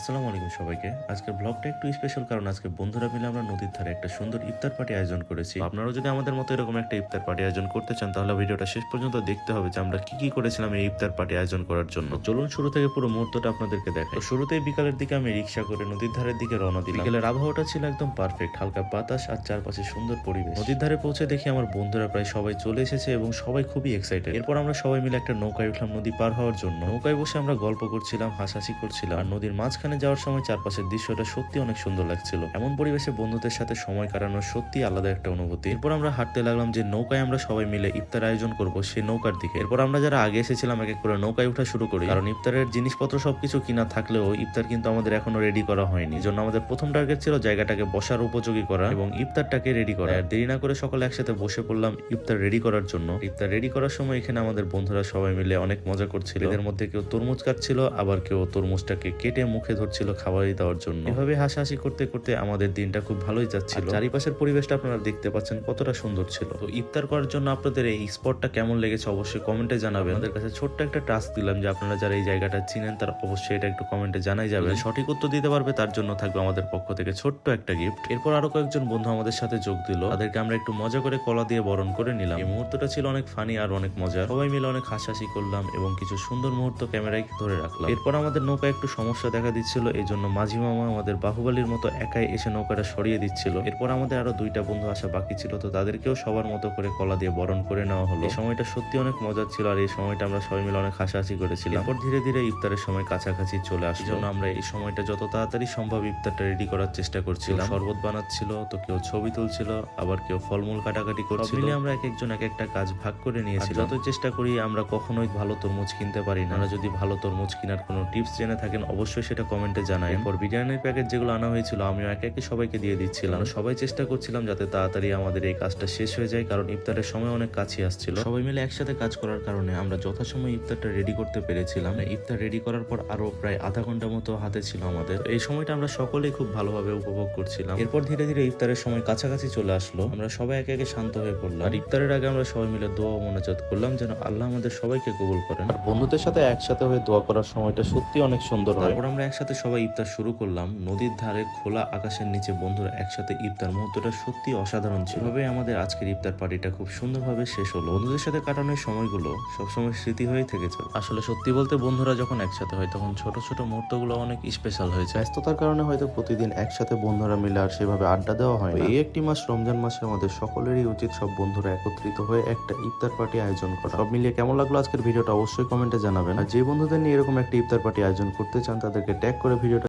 আসসালামু আলাইকুম সবাইকে। আজকের ব্লগটা একটু স্পেশাল কারণ আজকে বন্ধুরা মিলে আমরা নদীর ধারে একটা সুন্দর ইফতার পার্টি আয়োজন করেছি। আপনারাও যদি আমাদের মতো এরকম একটা ইফতার পার্টি আয়োজন করতে চান তাহলে ভিডিওটা শেষ পর্যন্ত দেখতে হবে যে আমরা কি কি করেছিলাম এই ইফতার পার্টি আয়োজন করার জন্য। চলুন শুরু থেকে পুরো মুহূর্তটা আপনাদেরকে দেখাই। তো শুরুতেই বিকালের দিকে আমি রিক্সা করে নদীর ধারের দিকে রওনা দিলাম। বিকেলের আবহাওয়াটা ছিল একদম পারফেক্ট, হালকা বাতাস আর চারপাশে সুন্দর পরিবেশ। নদীর ধারে পৌঁছে দেখি আমার বন্ধুরা প্রায় সবাই চলে এসেছে এবং সবাই খুবই এক্সাইটেড। এরপর আমরা সবাই মিলে একটা নৌকায় উঠলাম নদী পার হওয়ার জন্য। নৌকায় বসে আমরা গল্প করছিলাম, হাসাহাসি করছিলাম আর নদীর মাঝখানে যাওয়ার সময় চারপাশের দৃশ্যটা সত্যি অনেক সুন্দর লাগছিল। এমন পরিবেশে বন্ধুদের সাথে সময় কাটানোর সত্যি আলাদা একটা অনুভূতি। এরপর আমরা হাঁটতে লাগলাম যে নৌকায় আমরা সবাই মিলে ইফতার আয়োজন করব সেই নৌকার দিকে। এরপর আমরা যারা আগে এসেছিলাম এক এক করে নৌকায় ওঠা শুরু করি, কারণ ইফতারের জিনিসপত্র সবকিছু কিনা থাকলেও ইফতার কিন্তু আমাদের এখনো রেডি করা হয়নি। এই জন্য আমাদের প্রথম টার্গেট ছিল জায়গাটাকে বসার উপযোগী করা এবং ইফতারটাকে রেডি করা। আর দেরি না করে সকলে একসাথে বসে পড়লাম ইফতার রেডি করার জন্য। ইফতার রেডি করার সময় এখানে আমাদের বন্ধুরা সবাই মিলে অনেক মজা করছিল। এদের মধ্যে কেউ তরমুজ কাটছিল, আবার কেউ তরমুজটাকে কেটে মুখে ধরছিল খাবারই দেওয়ার জন্য। এভাবে হাসাহাসি করতে করতে আমাদের দিনটা খুব ভালোই যাচ্ছিল। চারিপাশের পরিবেশটা আপনারা দেখতে পাচ্ছেন কতটা সুন্দর ছিল। তো ইফতার করার জন্য আপনাদের এই স্পটটা কেমন লেগেছে অবশ্যই কমেন্টে জানাবেন। আমাদের কাছে ছোট্ট একটা টাস্ক দিলাম যে আপনারা যারা এই জায়গাটা চিনেন তারা অবশ্যই এটা একটু কমেন্টে জানাই যাবে। সঠিক উত্তর দিতে পারবে তার জন্য থাকবে আমাদের পক্ষ থেকে ছোট্ট একটা গিফট। এরপর আরো কয়েকজন বন্ধু আমাদের সাথে যোগ দিল, তাদেরকে আমরা একটু মজা করে কলা দিয়ে বরণ করে নিলাম। এই মুহূর্তটা ছিল অনেক ফানি আর অনেক মজা। সবাই মিলে অনেক হাসাহাসি করলাম এবং কিছু সুন্দর মুহূর্ত ক্যামেরায় ধরে রাখলাম। এরপর আমাদের নৌকায় একটু সমস্যা দেখা দিচ্ছিল, এই জন্য মাঝি মামা আমাদের বাহুবলীর মতো একাই এসে নৌকাটা সরিয়ে দিচ্ছিল। এরপর আমাদের আরো দুইটা বন্ধু আসা বাকি ছিল, তো তাদেরকেও সবার মতো করে কলা দিয়ে বরণ করে নেওয়া হলো। এই সময়টা সত্যি অনেক মজার ছিল আর এই সময়টা আমরা সবাই মিলে অনেক হাসাহাসি করেছিলাম। এরপর ধীরে ধীরে ইফতারের সময় কাছাকাছি চলে আসার জন্য আমরা এই সময়টা যত তাড়াতাড়ি সম্ভব ইফতারটা রেডি করার চেষ্টা করছিলাম। শরবত বানাচ্ছিল, তো কেউ ছবি তুলছিল, আবার কেউ ফলমূল কাটাকাটি করছিল। আমরা এক একজন এক একটা কাজ ভাগ করে নিয়েছি। যত চেষ্টা করি আমরা কখনোই ভালো তরমুজ কিনতে পারি না। আমরা যদি ভালো তরমুজ কেনার কোনো টিপস জেনে থাকেন অবশ্যই সেটা কমেন্টে জানাই। এরপর বিরিয়ানির প্যাকেট যেগুলো আনা হয়েছিল আমিও একে একে সবাইকে দিয়ে দিচ্ছিলাম। সবাই চেষ্টা করছিলাম যাতে তাড়াতাড়ি আমাদের এই কাজটা শেষ হয়ে যায়, কারণ ইফতারের সময় অনেক কাছে আসছিল। সবাই মিলে একসাথে কাজ করার কারণে আমরা যথাসময়ে ইফতারটা রেডি করতে পেরেছিলাম। ইফতার রেডি করার পর আরো প্রায় আধা ঘন্টা মতো হাতে ছিল আমাদের। এই সময়টা আমরা সকলেই খুব ভালোভাবে উপভোগ করছিলাম। এরপর ধীরে ধীরে ইফতারের সময় কাছাকাছি চলে আসলো। আমরা সবাই একে একে শান্ত হয়ে পড়লাম আর ইফতারের আগে আমরা সবাই মিলে দোয়া ও মোনাজাত করলাম যেন আল্লাহ আমাদের সবাইকে কবুল করেন। আর বন্ধুদের সাথে একসাথে হয়ে দোয়া করার সময়টা সত্যি অনেক সুন্দর হয়। তারপর আমরা একসাথে সবাই ইফতার শুরু করলাম নদীর ধারে খোলা আকাশের নিচে বন্ধুরা একসাথে ইফতার। মুহূর্তটা সত্যি অসাধারণ ছিল। এভাবে আমাদের আজকের ইফতার পার্টিটা খুব সুন্দরভাবে শেষ হলো। বন্ধুদের সাথে কাটানোর সময়গুলো সবসময় স্মৃতি হয়ে থেকেছে। আসলে সত্যি বলতে বন্ধুরা যখন একসাথে হয় তখন ছোট ছোট মুহূর্তগুলো অনেক স্পেশাল হয়েছে। ব্যস্ততার কারণে হয়তো প্রতিদিন একসাথে বন্ধুরা মিলে আর সেভাবে আড্ডা দেওয়া হয় না। এই একটি মাস রমজান মাসে আমাদের সকলেরই উচিত সব বন্ধুরা একত্রিত হয়ে একটা ইফতার পার্টি আয়োজন করা। সব মিলিয়ে কেমন লাগলো আজকের ভিডিওটা অবশ্যই কমেন্টে জানাবেন। আর যে বন্ধুদের নিয়ে এরকম একটা ইফতার পার্টি আয়োজন করতে চান তাদেরকে ট্যাগ করে ভিডিওটা